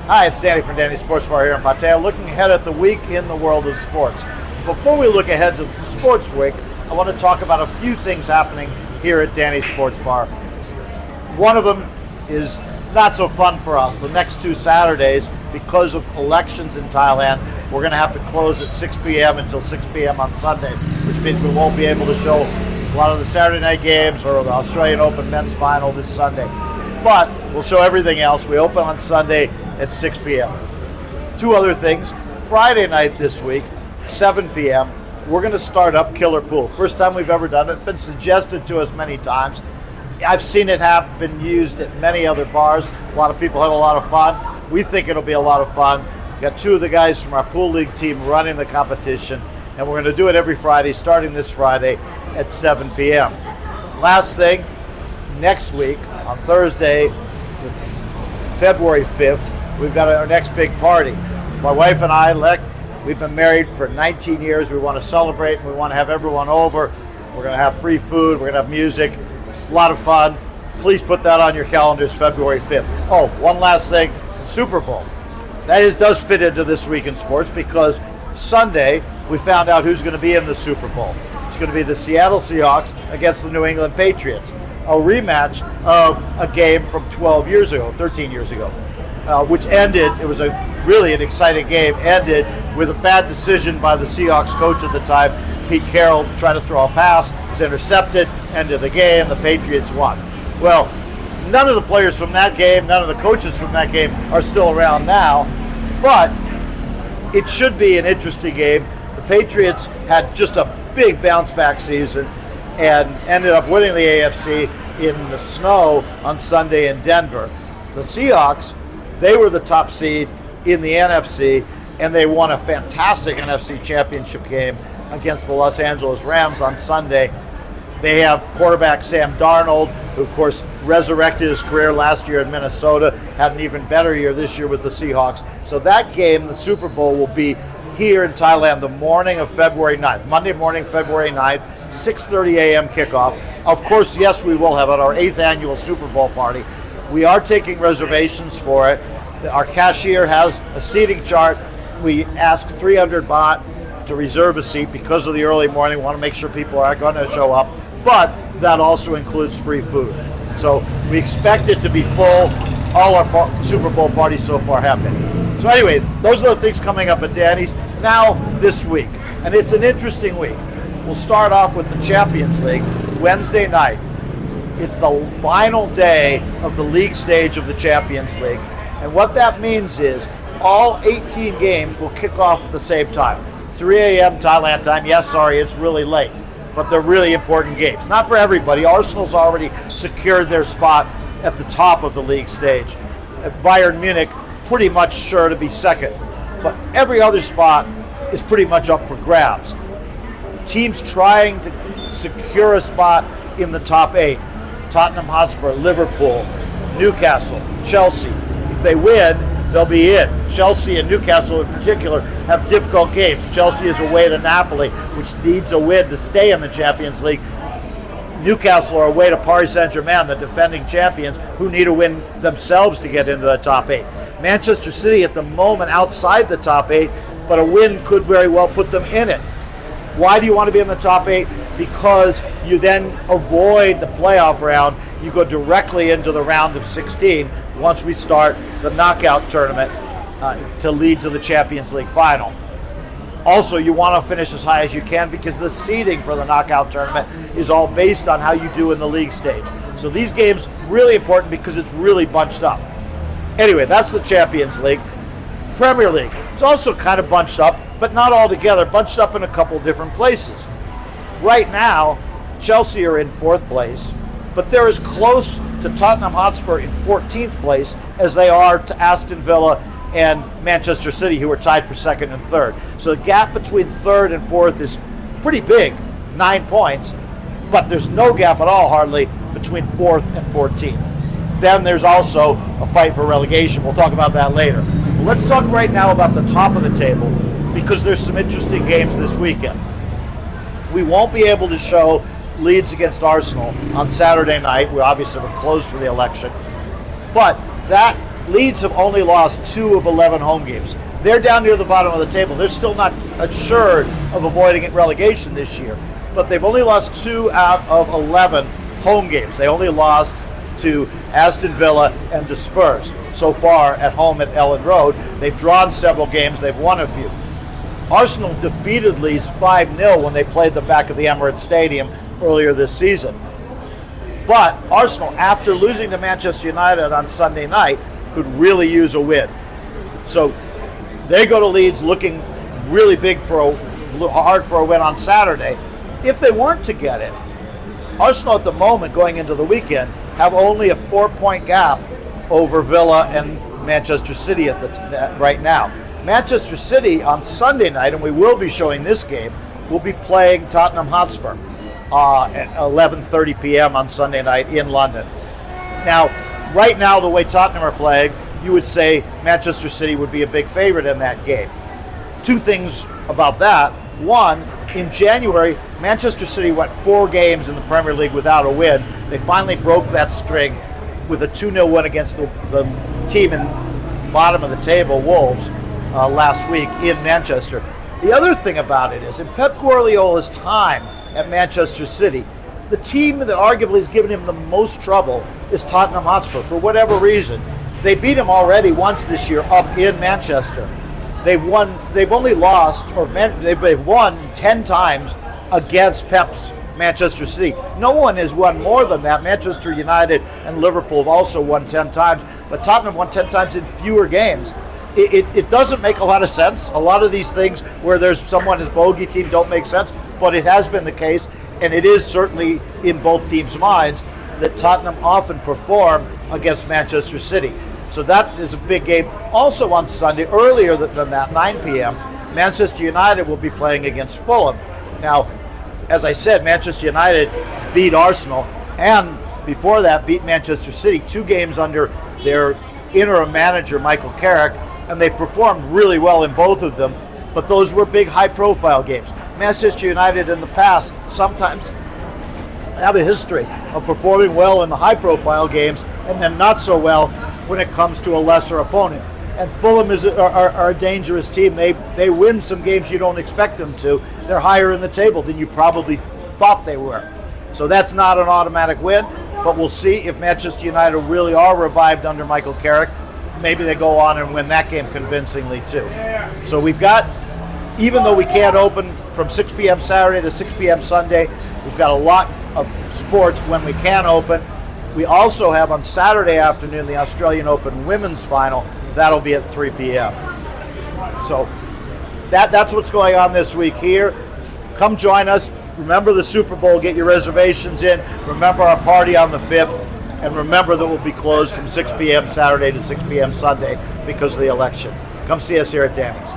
Hi, it's Danny from Danny Sports Bar here in Pattaya, looking ahead at the week in the world of sports. Before we look ahead to Sports Week, I want to talk about a few things happening here at Danny Sports Bar. One of them is not so fun for us. The next two Saturdays, because of elections in Thailand, we're going to have to close at 6 p.m. until 6 p.m. on Sunday, which means we won't be able to show a lot of the Saturday night games or the Australian Open men's final this Sunday. But we'll show everything else. We open on Sunday at 6 p.m. Two other things. Friday night this week, 7 p.m., we're going to start up Killer Pool. First time we've ever done it. It's been suggested to us many times. I've seen it have been used at many other bars. A lot of people have a lot of fun. We think it'll be a lot of fun. We've got two of the guys from our pool league team running the competition, and we're going to do it every Friday, starting this Friday at 7 p.m. Last thing, next week on Thursday, February 5th, we've got our next big party. My wife and I, we've been married for 19 years. We want to celebrate and we want to have everyone over. We're going to have free food. We're going to have music. A lot of fun. Please put that on your calendars, February 5th. Oh, one last thing, Super Bowl. That does fit into this week in sports because Sunday we found out who's going to be in the Super Bowl. It's going to be the Seattle Seahawks against the New England Patriots. A rematch of a game from 13 years ago, which ended, it was really an exciting game, ended with a bad decision by the Seahawks coach at the time, Pete Carroll, trying to throw a pass, was intercepted, ended the game, the Patriots won. Well, none of the players from that game, none of the coaches from that game are still around now, but it should be an interesting game. The Patriots had just a big bounce back season and ended up winning the AFC in the snow on Sunday in Denver. The Seahawks, they were the top seed in the NFC, and they won a fantastic NFC championship game against the Los Angeles Rams on Sunday. They have quarterback Sam Darnold, who of course resurrected his career last year in Minnesota, had an even better year this year with the Seahawks. So that game, the Super Bowl, will be here in Thailand the morning of February 9th, Monday morning, February 9th, 6:30 a.m. kickoff. Of course, yes, we will have it, our 8th annual Super Bowl party. We are taking reservations for it. Our cashier has a seating chart. We ask 300 baht to reserve a seat because of the early morning. We want to make sure people are going to show up, but that also includes free food. So we expect it to be full. All our Super Bowl parties so far have been. So anyway, those are the things coming up at Danny's. Now this week, and it's an interesting week. We'll start off with the Champions League Wednesday night. It's the final day of the league stage of the Champions League. And what that means is all 18 games will kick off at the same time. 3 a.m. Thailand time. Yes, sorry, it's really late, but they're really important games. Not for everybody. Arsenal's already secured their spot at the top of the league stage. Bayern Munich pretty much sure to be second, but every other spot is pretty much up for grabs. Teams trying to secure a spot in the top 8. Tottenham Hotspur, Liverpool, Newcastle, Chelsea. If they win, they'll be in. Chelsea and Newcastle in particular have difficult games. Chelsea is away to Napoli, which needs a win to stay in the Champions League. Newcastle are away to Paris Saint-Germain, the defending champions, who need a win themselves to get into the top 8. Manchester City at the moment outside the top 8, but a win could very well put them in it. Why do you want to be in the top 8? Because you then avoid the playoff round. You go directly into the round of 16 once we start the knockout tournament to lead to the Champions League final. Also, you want to finish as high as you can because the seeding for the knockout tournament is all based on how you do in the league stage. So these games really important because it's really bunched up. Anyway, that's the Champions League. Premier League, it's also kind of bunched up, but not all together, bunched up in a couple different places. Right now, Chelsea are in 4th place, but they're as close to Tottenham Hotspur in 14th place as they are to Aston Villa and Manchester City, who are tied for 2nd and 3rd. So the gap between 3rd and 4th is pretty big, 9 points, but there's no gap at all, hardly, between 4th and 14th. Then there's also a fight for relegation. We'll talk about that later. But let's talk right now about the top of the table because there's some interesting games this weekend. We won't be able to show Leeds against Arsenal on Saturday night. We obviously were closed for the election. But that Leeds have only lost 2 of 11 home games. They're down near the bottom of the table. They're still not assured of avoiding relegation this year, but they've only lost 2 out of 11 home games. They only lost to Aston Villa and to Spurs so far at home at Ellen Road. They've drawn several games. They've won a few. Arsenal defeated Leeds 5-0 when they played the back of the Emirates Stadium earlier this season. But Arsenal, after losing to Manchester United on Sunday night, could really use a win. So they go to Leeds looking really big hard for a win on Saturday. If they weren't to get it, Arsenal at the moment going into the weekend have only a 4-point gap over Villa and Manchester City right now. Manchester City on Sunday night, and we will be showing this game, will be playing Tottenham Hotspur at 11:30 p.m. on Sunday night in London. Now, right now, the way Tottenham are playing, you would say Manchester City would be a big favorite in that game. 2 things about that. One, in January, Manchester City went 4 games in the Premier League without a win. They finally broke that string with a 2-0 win against the team in bottom of the table, Wolves, last week in Manchester. The other thing about it is, in Pep Guardiola's time at Manchester City, the team that arguably has given him the most trouble is Tottenham Hotspur. For whatever reason, they beat him already once this year up in Manchester. They've won 10 times against Pep's Manchester City. No one has won more than that. Manchester United and Liverpool have also won 10 times, but Tottenham won 10 times in fewer games. It doesn't make a lot of sense. A lot of these things where there's someone as bogey team don't make sense, but it has been the case, and it is certainly in both teams' minds that Tottenham often perform against Manchester City. So that is a big game. Also on Sunday, earlier than that, 9 p.m., Manchester United will be playing against Fulham. Now, as I said, Manchester United beat Arsenal, and before that beat Manchester City, 2 games under their interim manager, Michael Carrick, and they performed really well in both of them, but those were big high-profile games. Manchester United in the past sometimes have a history of performing well in the high-profile games and then not so well when it comes to a lesser opponent. And Fulham are a dangerous team. They win some games you don't expect them to. They're higher in the table than you probably thought they were. So that's not an automatic win, but we'll see if Manchester United really are revived under Michael Carrick. Maybe they go on and win that game convincingly too. So we've got, even though we can't open from 6 p.m. Saturday to 6 p.m. Sunday, we've got a lot of sports when we can open. We also have on Saturday afternoon the Australian Open Women's Final. That'll be at 3 p.m. So that's what's going on this week here. Come join us. Remember the Super Bowl. Get your reservations in. Remember our party on the 5th. And remember that we'll be closed from 6 p.m. Saturday to 6 p.m. Sunday because of the election. Come see us here at Danny's.